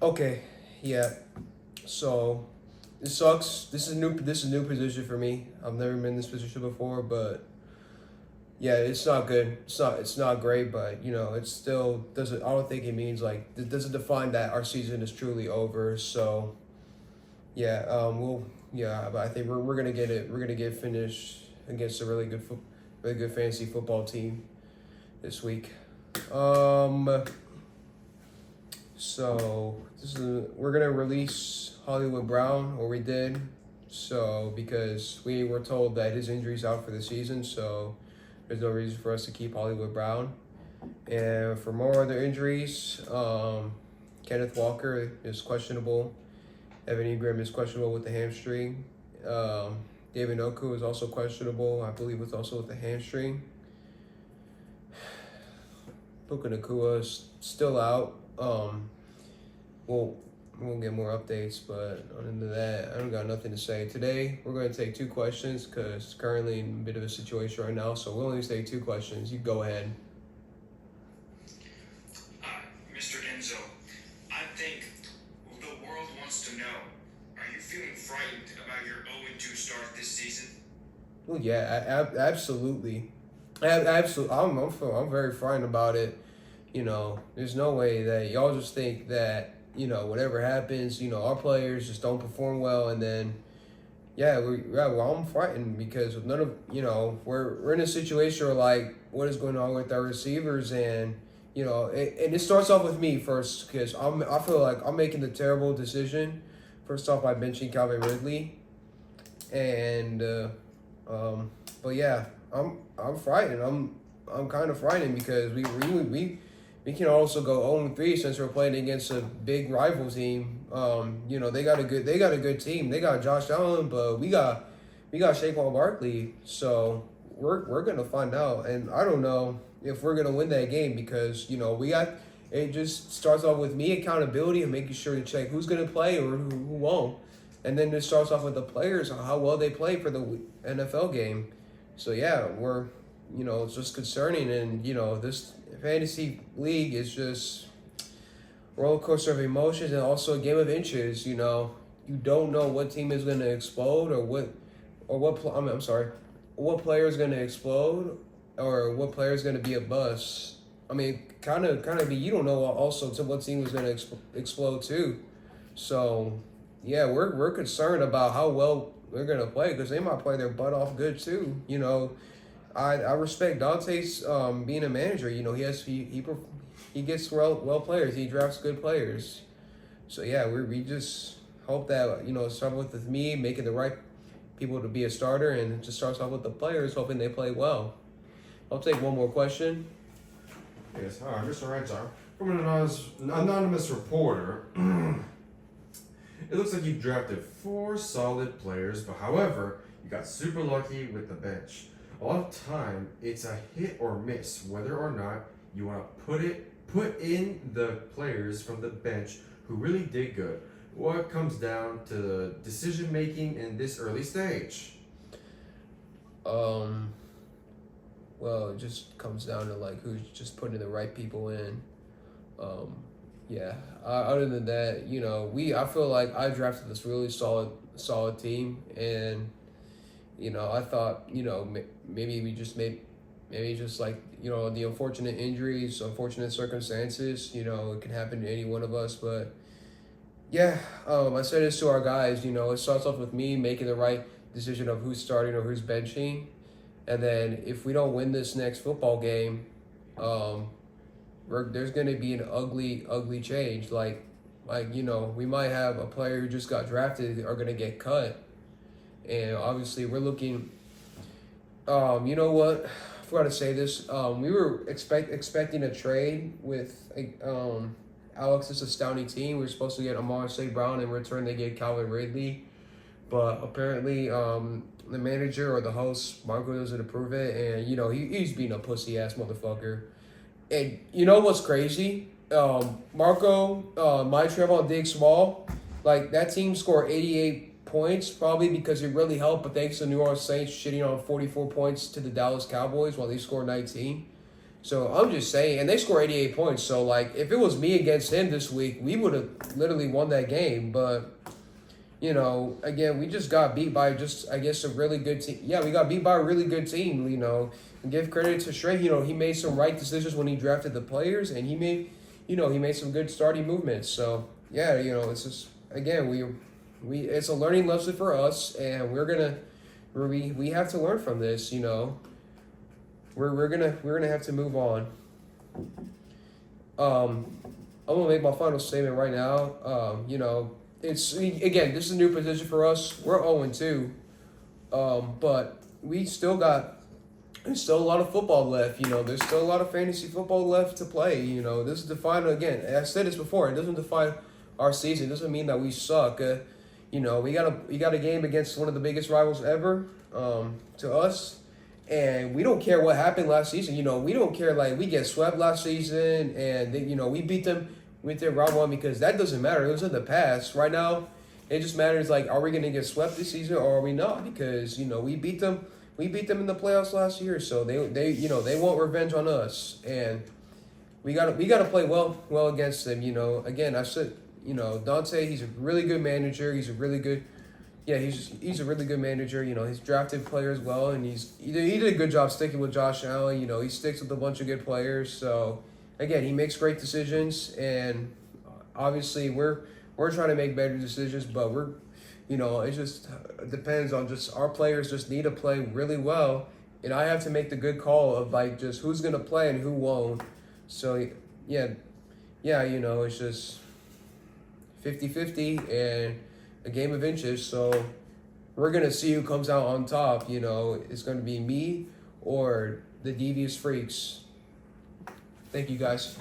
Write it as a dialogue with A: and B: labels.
A: Okay, yeah. So it sucks. This is new. This is a new position for me. I've never been in this position before, but yeah, it's not good. It's not great, but it still doesn't. I don't think it means like it doesn't define that our season is truly over. So yeah, but I think we're gonna get it. We're gonna get finished against a really good fantasy football team this week. Um. So we're gonna release Hollywood Brown, or we did. So because we were told that his injury's out for the season, so there's no reason for us to keep Hollywood Brown. And for more other injuries, Kenneth Walker is questionable. Evan Ingram is questionable with the hamstring. David Oku is also questionable, I believe, with the hamstring. Puka Nakua is still out. We'll get more updates, but other than that, I don't got nothing to say. Today, we're going to take two questions because it's currently in a bit of a situation right now, so we'll only take two questions. You go ahead.
B: Mr. Enzo, I think the world wants to know, are you feeling frightened about your 0-2 start this season?
A: Well, yeah, absolutely. Absolutely. I'm very frightened about it. There's no way that y'all just think that, whatever happens, our players just don't perform well. And then, I'm frightened because none of, we're in a situation where, like, what is going on with our receivers. And, and it starts off with me first because I feel like I'm making the terrible decision, first off, by benching Calvin Ridley. And, but yeah, I'm frightened. I'm kind of frightened because we can also go 0-3 since we're playing against a big rival team. They got a good team. They got Josh Allen, but we got Saquon Barkley. So we're gonna find out, and I don't know if we're gonna win that game because we got. It just starts off with me accountability and making sure to check who's gonna play or who won't, and then it starts off with the players on how well they play for the NFL game. So yeah, it's just concerning, and this fantasy league is just roller coaster of emotions and also a game of inches. You don't know what team is going to explode what player is going to explode or what player is going to be a bust. I mean, kind of be you don't know also to what team is going to explode too. So yeah, we're concerned about how well they're going to play because they might play their butt off good too. I respect Dante's being a manager. He gets well players. He drafts good players. So yeah, we just hope that start with me making the right people to be a starter, and it just starts off with the players hoping they play well. I'll take one more question.
C: Yes, hi, Mr. Ranchar. From an anonymous reporter, it looks like you drafted 4 solid players, but however, you got super lucky with the bench. A lot of time, it's a hit or miss whether or not you want to put in the players from the bench who really did good. What comes down to decision making in this early stage?
A: Well, it just comes down to like who's just putting the right people in. Yeah. Other than that, I feel like I drafted this really solid team, and I thought, maybe just like, the unfortunate injuries, unfortunate circumstances, it can happen to any one of us. But yeah, I said this to our guys, it starts off with me making the right decision of who's starting or who's benching. And then if we don't win this next football game, there's going to be an ugly change. Like, we might have a player who just got drafted are going to get cut. And obviously we're looking, you know what? I forgot to say this. We were expecting a trade with Alex's astounding team. We were supposed to get Amon St. Brown. In return, they get Calvin Ridley. But apparently the manager or the host, Marco, doesn't approve it. And, he's being a pussy-ass motherfucker. And you know what's crazy? Marco, my Trevon Diggs Small, like, that team scored 88 points, probably because it really helped, but thanks to New Orleans Saints shitting on 44 points to the Dallas Cowboys while they scored 19. So I'm just saying, and they score 88 points. So like, if it was me against him this week, we would have literally won that game. But you know, again, we just got beat by just, I guess, a really good team. Yeah, we got beat by a really good team. You know, and give credit to Stray. You know, he made some right decisions when he drafted the players, and he made some good starting movements. So yeah, you know, it's just again we it's a learning lesson for us, and we have to learn from this. You know, we're gonna have to move on. I'm gonna make my final statement right now. You know, it's again, this is a new position for us. We're 0-2, but we still got. There's still a lot of football left. You know, there's still a lot of fantasy football left to play. You know, this is the final again. I said this before. It doesn't define our season. It doesn't mean that we suck. You know, we got a game against one of the biggest rivals ever to us. And we don't care what happened last season. You know, we don't care. Like, we get swept last season, and they, you know, we beat them with their round one because that doesn't matter. It was in the past. Right now, it just matters. Like, are we gonna get swept this season or are we not? Because you know, we beat them. We beat them in the playoffs last year, so they you know, they want revenge on us, and we gotta play well against them. You know, again, I said, you know, Dante, he's a really good manager. He's a really good. Yeah, he's a really good manager. You know, he's drafted players well, and he did a good job sticking with Josh Allen. You know, he sticks with a bunch of good players. So, again, he makes great decisions, and obviously we're trying to make better decisions, but you know, it just depends on just our players just need to play really well, and I have to make the good call of like just who's gonna play and who won't. So yeah, you know, it's just 50-50 and a game of inches, so we're going to see who comes out on top. You know, it's going to be me or the devious freaks. Thank you, guys.